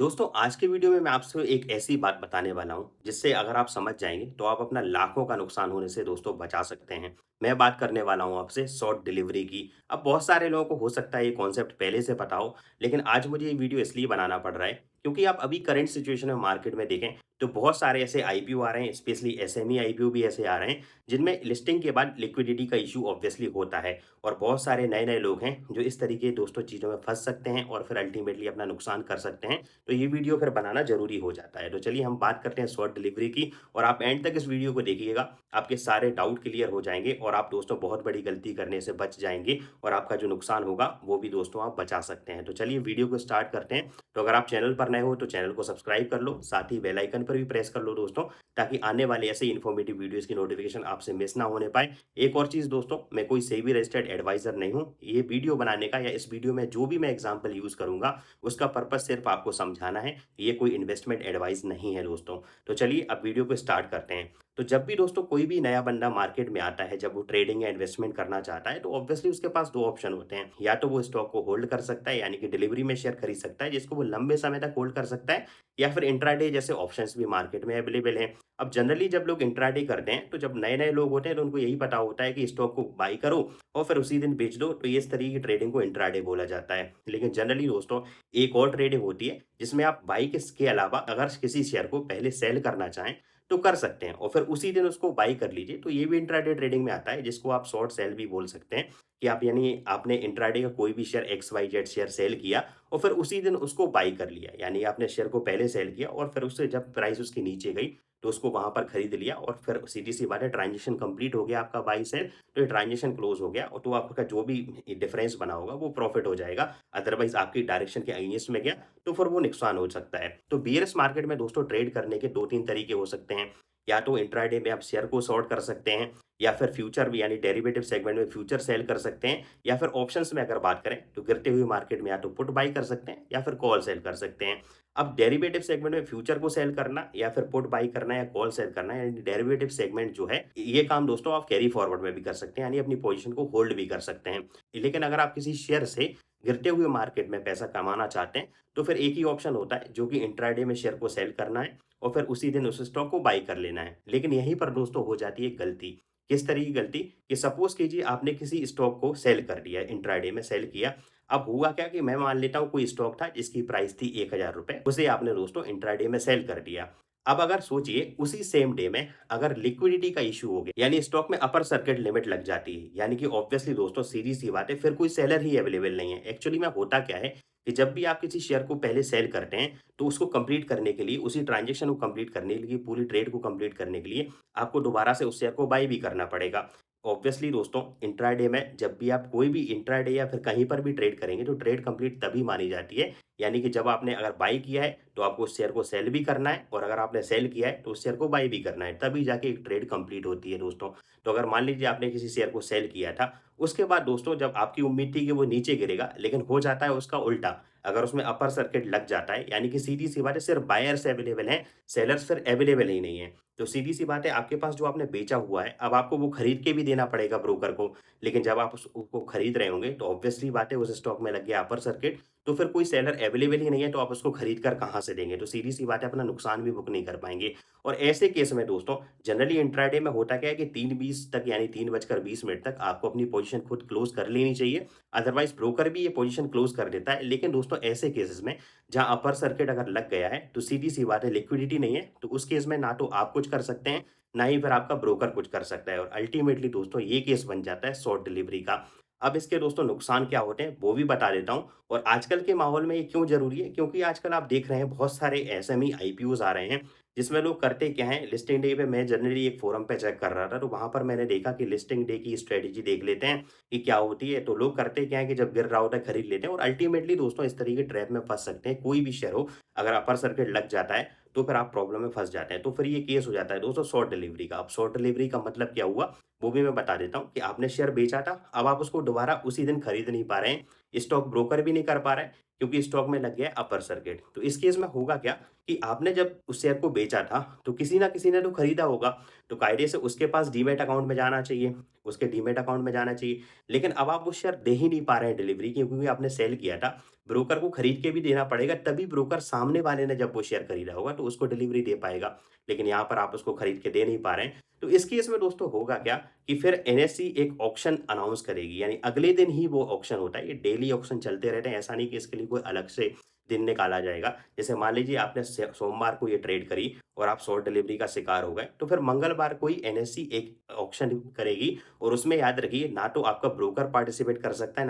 दोस्तों आज के वीडियो में मैं आपसे एक ऐसी बात बताने वाला हूं जिससे अगर आप समझ जाएंगे तो आप अपना लाखों का नुकसान होने से दोस्तों बचा सकते हैं। मैं बात करने वाला हूं आपसे शॉर्ट डिलीवरी की। अब बहुत सारे लोगों को हो सकता है ये कॉन्सेप्ट पहले से पता हो, लेकिन आज मुझे ये वीडियो इसलिए बनाना पड़ रहा है क्योंकि आप अभी करंट सिचुएशन में मार्केट में देखें तो बहुत सारे ऐसे आईपीओ आ रहे हैं, स्पेशली एसएमई आईपीओ भी ऐसे आ रहे हैं जिनमें लिस्टिंग के बाद लिक्विडिटी का इशू ऑब्वियसली होता है। और बहुत सारे नए नए लोग हैं जो इस तरीके दोस्तों चीज़ों में फंस सकते हैं और फिर अल्टीमेटली अपना नुकसान कर सकते हैं। तो ये वीडियो फिर बनाना ज़रूरी हो जाता है। तो चलिए हम बात करते हैं शॉर्ट डिलीवरी की और आप एंड तक इस वीडियो को देखिएगा। आपके सारे डाउट क्लियर हो जाएँगे और आप दोस्तों बहुत बड़ी गलती करने से बच जाएँगे और आपका जो नुकसान होगा वो भी दोस्तों आप बचा सकते हैं। तो चलिए वीडियो को स्टार्ट करते हैं। तो अगर आप चैनल पर नए हो तो चैनल को सब्सक्राइब कर लो, साथ ही बेल आइकन पर भी प्रेस कर लो दोस्तों, ताकि आने वाले ऐसे इन्फॉर्मेटिव वीडियोज़ की नोटिफ़िकेशन आपसे मिस ना होने पाए। एक और चीज़ दोस्तों, मैं कोई सेबी रजिस्टर्ड एडवाइज़र नहीं हूँ। ये वीडियो बनाने का या इस वीडियो में जो भी मैं एग्ज़ाम्पल यूज़ करूँगा, उसका पर्पज़ सिर्फ़ आपको समझाना है। ये कोई इन्वेस्टमेंट एडवाइस नहीं है दोस्तों। तो चलिए अब वीडियो को स्टार्ट करते हैं। तो जब भी दोस्तों कोई भी नया बंदा मार्केट में आता है, जब वो ट्रेडिंग या इन्वेस्टमेंट करना चाहता है, तो ऑब्वियसली उसके पास 2 ऑप्शन होते हैं। या तो वो स्टॉक को होल्ड कर सकता है, यानी कि डिलीवरी में शेयर खरीद सकता है, जिसको वो लंबे समय तक होल्ड कर सकता है, या फिर इंट्राडे जैसे ऑप्शंस भी मार्केट में अवेलेबल हैं। अब जनरली जब लोग इंट्राडे करते हैं, तो जब नए-नए लोग होते हैं, तो उनको यही पता होता है कि स्टॉक को बाय करो और फिर उसी दिन बेच दो, तो ये इस तरीके की ट्रेडिंग को इंट्राडे बोला जाता है। लेकिन जनरली दोस्तों एक और ट्रेडिंग होती है जिसमें आप बाई के अलावा अगर किसी शेयर को पहले सेल करना चाहें तो कर सकते हैं और फिर उसी दिन उसको बाई कर लीजिए। तो ये भी इंट्राडे ट्रेडिंग में आता है, जिसको आप शॉर्ट सेल भी बोल सकते हैं कि आप यानी आपने इंट्राडे का कोई भी share X Y Z share sell किया और फिर उसी दिन उसको बाई कर लिया, यानी आपने शेयर को पहले सेल किया और फिर उससे जब प्राइस उसके नीचे गई तो उसको वहां पर खरीद लिया और फिर सीधी सी बात है, ट्रांजेक्शन कंप्लीट हो गया आपका बाई सेल। तो ये ट्रांजेक्शन क्लोज हो गया और तो आपका जो भी डिफरेंस बना होगा वो प्रॉफिट हो जाएगा। अदरवाइज आपकी डायरेक्शन के अगेंस्ट में गया तो फिर वो नुकसान हो सकता है। तो बियर्स मार्केट में दोस्तों ट्रेड करने के 2-3 तरीके हो सकते हैं। या तो इंट्राडे में आप शेयर को शॉर्ट कर सकते हैं, या फिर फ्यूचर भी यानी डेरिवेटिव सेगमेंट में फ्यूचर सेल कर सकते हैं, या फिर ऑप्शंस में अगर बात करें तो गिरते हुए मार्केट में या तो पुट बाय कर सकते हैं या फिर कॉल सेल कर सकते हैं। अब डेरिवेटिव सेगमेंट में फ्यूचर को सेल करना या फिर पुट बाय करना या कॉल सेल करना, यानी डेरिवेटिव सेगमेंट जो है ये काम दोस्तों आप कैरी फॉरवर्ड में भी कर सकते हैं, यानी अपनी पोजीशन को होल्ड भी कर सकते हैं। लेकिन अगर आप किसी शेयर से गिरते हुए मार्केट में पैसा कमाना चाहते हैं तो फिर एक ही ऑप्शन होता है जो कि इंट्राडे में शेयर को सेल करना है और फिर उसी दिन उस स्टॉक को बाई कर लेना है। लेकिन यहीं पर दोस्तों हो जाती है गलती। किस तरह की गलती? कि सपोज कीजिए आपने किसी स्टॉक को सेल कर दिया, इंट्राडे में सेल किया। अब हुआ क्या कि मैं मान लेता हूँ कोई स्टॉक था जिसकी प्राइस थी ₹1000, उसे आपने दोस्तों इंट्राडे में सेल कर दिया। अब अगर सोचिए उसी सेम डे में अगर लिक्विडिटी का इश्यू हो गया, यानी स्टॉक में अपर सर्किट लिमिट लग जाती है, यानी कि ऑब्वियसली दोस्तों सीधी सी बात है, फिर कोई सेलर ही अवेलेबल नहीं है। एक्चुअली में होता क्या है कि जब भी आप किसी शेयर को पहले सेल करते हैं तो उसको कंप्लीट करने के लिए, उसी ट्रांजेक्शन को कंप्लीट करने के लिए, पूरी ट्रेड को कंप्लीट करने के लिए आपको दोबारा से उस शेयर को बाय भी करना पड़ेगा। ऑब्वियसली दोस्तों इंट्राडे में जब भी आप कोई भी इंट्राडे या फिर कहीं पर भी ट्रेड करेंगे तो ट्रेड कंप्लीट तभी मानी जाती है, यानी कि जब आपने अगर बाय किया है तो आपको उस शेयर को सेल भी करना है और अगर आपने सेल किया है तो उस शेयर को बाय भी करना है, तभी जाके एक ट्रेड कंप्लीट होती है दोस्तों। तो अगर मान लीजिए आपने किसी शेयर को सेल किया था, उसके बाद दोस्तों जब आपकी उम्मीद थी कि वो नीचे गिरेगा, लेकिन हो जाता है उसका उल्टा। अगर उसमें अपर सर्किट लग जाता है, यानी कि सीधी सी बात है सिर्फ बायर्स अवेलेबल हैं, सेलर्स फिर अवेलेबल ही नहीं है। तो सीधी सी बात है आपके पास जो आपने बेचा हुआ है, अब आपको वो खरीद के भी देना पड़ेगा ब्रोकर को। लेकिन जब आप उसको खरीद रहे होंगे तो ऑब्वियसली बात है उस स्टॉक में लग गया अपर सर्किट, तो फिर कोई सेलर अवेलेबल ही नहीं है, तो आप उसको खरीद कर कहाँ से देंगे? तो सीधी सी बात है अपना नुकसान भी बुक नहीं कर पाएँगे। और ऐसे केस में दोस्तों जनरली इंट्राडे में होता क्या है कि 3:20 तक, यानी 3:20 तक आपको अपनी पोज़ीशन खुद क्लोज़ कर लेनी चाहिए। अदरवाइज़ ब्रोकर भी ये पोज़ीशन क्लोज़ कर देता है। लेकिन दोस्तों ऐसे केसेस में जहाँ अपर सर्किट अगर लग गया है, तो सीधी-सी बात है लिक्विडिटी नहीं है, तो उस केस में ना तो आप कुछ कर सकते हैं, ना ही फिर आपका ब्रोकर कुछ कर सकता है और अल्टीमेटली दोस्तों ये केस बन जाता है शॉर्ट डिलीवरी का। अब इसके दोस्तों नुकसान क्या होते हैं, वो भी बता देता हूँ और आजकल के माहौल में ये क्यों ज़रूरी है, क्योंकि आजकल आप देख रहे हैं बहुत सारे एसएमई आईपीओज़ आ रहे हैं, जिसमें लोग करते क्या हैं, लिस्टिंग डे पे मैं जनरली एक फोरम पे चेक कर रहा था, तो वहाँ पर मैंने देखा कि लिस्टिंग डे की स्ट्रेटजी देख लेते हैं कि क्या होती है। तो लोग करते क्या है कि जब गिर रहा होता है खरीद लेते हैं और अल्टीमेटली दोस्तों इस तरीके के ट्रैप में फँस सकते हैं। कोई भी शेयर हो, अगर अपर सर्किट लग जाता है, तो फिर आप प्रॉब्लम में फँस जाते हैं। तो फिर ये केस हो जाता है दोस्तों शॉर्ट डिलीवरी का। अब शॉर्ट डिलीवरी का मतलब क्या हुआ, वो भी मैं बता देता हूँ कि आपने शेयर बेचा था, अब आप उसको दोबारा उसी दिन खरीद नहीं पा रहे हैं, स्टॉक ब्रोकर भी नहीं कर पा रहा है क्योंकि स्टॉक में लग गया है अपर सर्किट। तो इस केस में होगा क्या कि आपने जब उस शेयर को बेचा था, तो किसी न किसी ने तो खरीदा होगा, तो कायदे से उसके पास डीमैट अकाउंट में जाना चाहिए, उसके डीमैट अकाउंट में जाना चाहिए। लेकिन अब आप वो शेयर दे ही नहीं पा रहे हैं डिलीवरी की क्योंकि आपने सेल किया था। ब्रोकर को खरीद के भी देना पड़ेगा, तभी ब्रोकर सामने वाले ने जब वो शेयर खरीदा होगा तो उसको डिलीवरी दे पाएगा। लेकिन यहाँ पर आप उसको खरीद के दे नहीं पा रहे हैं। तो इस केस में दोस्तों होगा क्या कि फिर एनएसई एक ऑक्शन अनाउंस करेगी, यानी अगले दिन ही वो ऑक्शन होता है। ये डेली ऑक्शन चलते रहते हैं, ऐसा नहीं कि इसके लिए कोई अलग से दिन निकाला जाएगा। जैसे मान लीजिए आपने सोमवार को ये ट्रेड करी और आप शॉर्ट डिलीवरी का शिकार हो गए, तो फिर मंगलवार को ही एनएसई एक ऑक्शन करेगी और उसमें याद रखिए ना तो आपका ब्रोकर पार्टिसिपेट कर सकता है,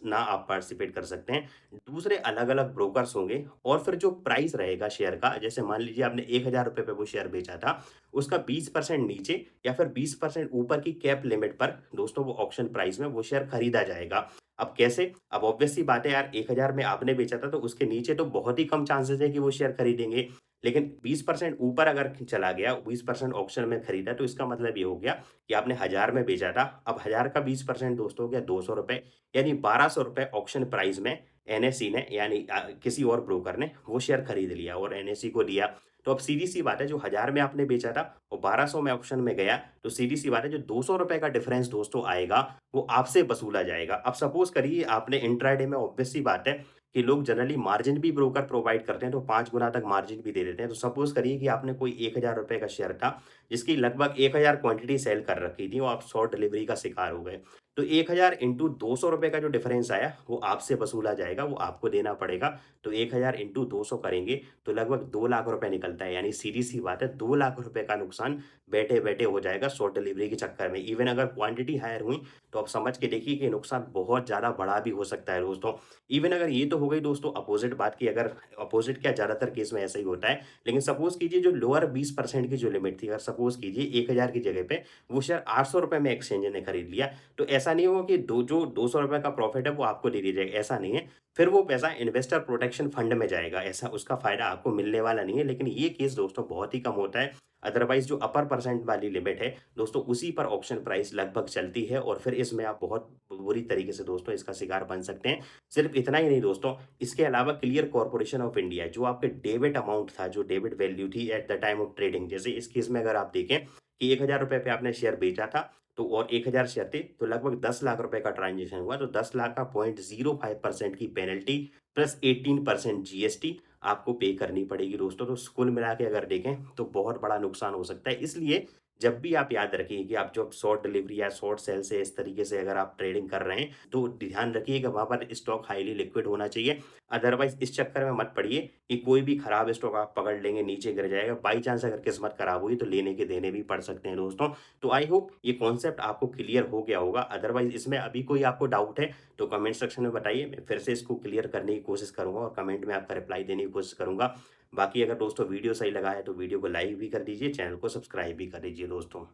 ना आप पार्टिसिपेट कर सकते हैं। दूसरे अलग-अलग ब्रोकर्स होंगे और फिर जो प्राइस रहेगा शेयर का, जैसे मान लीजिए आपने ₹1000 पे वो शेयर बेचा था, उसका 20% नीचे या फिर 20% ऊपर की कैप लिमिट पर दोस्तों वो ऑक्शन प्राइस में वो शेयर खरीदा जाएगा। अब कैसे? अब ऑब्वियस सी बात है यार, 1000 में आपने बेचा था तो उसके नीचे तो बहुत ही कम चांसेस है कि वो शेयर खरीदेंगे। लेकिन 20% ऊपर अगर चला गया, 20% ऑक्शन में खरीदा, तो इसका मतलब ये हो गया कि आपने 1000 में बेचा था, अब 1000 का 20% दोस्तों हो गया ₹200, यानी ₹1200 ऑक्शन प्राइस में एनएसई ने, यानी किसी और ब्रोकर ने वो शेयर खरीद लिया और एनएसई को दिया। तो अब सीधी-सी बात है, जो 1000 में आपने बेचा था और 1200 में ऑक्शन में गया, तो सीधी-सी बात है, जो ₹200 का डिफरेंस दोस्तों आएगा, वो आपसे वसूला जाएगा। अब सपोज़ करिए आपने इंट्राडे में, ऑब्वियस सी बात है कि लोग जनरली मार्जिन भी ब्रोकर प्रोवाइड करते हैं, तो 5 गुना तक मार्जिन भी दे देते हैं। तो सपोज़ करिए कि आपने कोई ₹1000 का शेयर था, जिसकी लगभग 1000 क्वांटिटी सेल कर रखी थी और आप शॉर्ट डिलीवरी का शिकार हो गए। तो 1000 इंटू ₹200 का जो डिफरेंस आया, वो आपसे वसूला जाएगा, वो आपको देना पड़ेगा। तो 1000 इंटू 200 करेंगे, तो लगभग ₹2,00,000 निकलता है, यानी सीधी-सी बात है, ₹2,00,000 का नुकसान बैठे-बैठे हो जाएगा शॉर्ट डिलीवरी के चक्कर में। इवन अगर क्वांटिटी हायर हुई, तो आप समझ के देखिए कि नुकसान बहुत ज़्यादा बड़ा भी हो सकता है दोस्तों। इवन अगर ये तो हो गई दोस्तों अपोज़िट बात की, अगर अपोज़िट क्या, ज़्यादातर केस में ऐसा ही होता है। लेकिन सपोज़ कीजिए जो लोअर 20% की जो लिमिट थी, अगर सपोज़ कीजिए 1000 की जगह पे वो शेयर ₹800 में एक्सचेंज ने खरीद लिया, तो ऐसा नहीं होगा कि दो जो ₹200 का प्रॉफ़िट है वो आपको दे दिया जाएगा, ऐसा नहीं है। फिर वो पैसा इन्वेस्टर प्रोटेक्शन फंड में जाएगा, ऐसा उसका फ़ायदा आपको मिलने वाला नहीं है। लेकिन ये केस दोस्तों बहुत ही कम होता है। अदरवाइज़ जो अपर परसेंट वाली लिमिट है, दोस्तों उसी पर ऑप्शन प्राइस लगभग चलती है और फिर इसमें आप बहुत बुरी तरीके से दोस्तों इसका शिकार बन सकते हैं। सिर्फ़ इतना ही नहीं दोस्तों, इसके अलावा क्लियर कॉर्पोरेशन ऑफ इंडिया, जो आपके डेबिट अमाउंट था, जो डेबिट वैल्यू थी at the time of trading, जैसे इस केस में अगर आप देखें कि ₹1000 पे आपने शेयर बेचा था, तो और 1000 शेयर थे, तो लगभग ₹10,00,000 का ट्रांज़ैक्शन हुआ, तो 10,00,000 का 0.05% की पेनल्टी प्लस 18% जीएसटी आपको पे करनी पड़ेगी दोस्तों। तो कुल मिला के अगर देखें, तो बहुत बड़ा नुकसान हो सकता है। इसलिए जब भी आप याद रखिए कि आप जब शॉर्ट डिलीवरी या शॉर्ट सेल से इस तरीके से अगर आप ट्रेडिंग कर रहे हैं, तो ध्यान रखिए कि वहाँ पर स्टॉक हाइली लिक्विड होना चाहिए। अदरवाइज़ इस चक्कर में मत पड़िए कि कोई भी खराब स्टॉक आप पकड़ लेंगे, नीचे गिर जाएगा। बाई चांस अगर किस्मत खराब हुई, तो लेने के देने भी पड़ सकते हैं दोस्तों। तो आई होप ये कॉन्सेप्ट आपको क्लियर हो गया होगा। अदरवाइज़ इसमें अभी कोई आपको डाउट है, तो कमेंट सेक्शन में बताइए, मैं फिर से इसको क्लियर करने की कोशिश करूँगा और कमेंट में आपका रिप्लाई देने की कोशिश करूँगा। बाकी अगर दोस्तों वीडियो सही लगा है, तो वीडियो को लाइक भी कर दीजिए, चैनल को सब्सक्राइब भी कर दीजिए दोस्तों।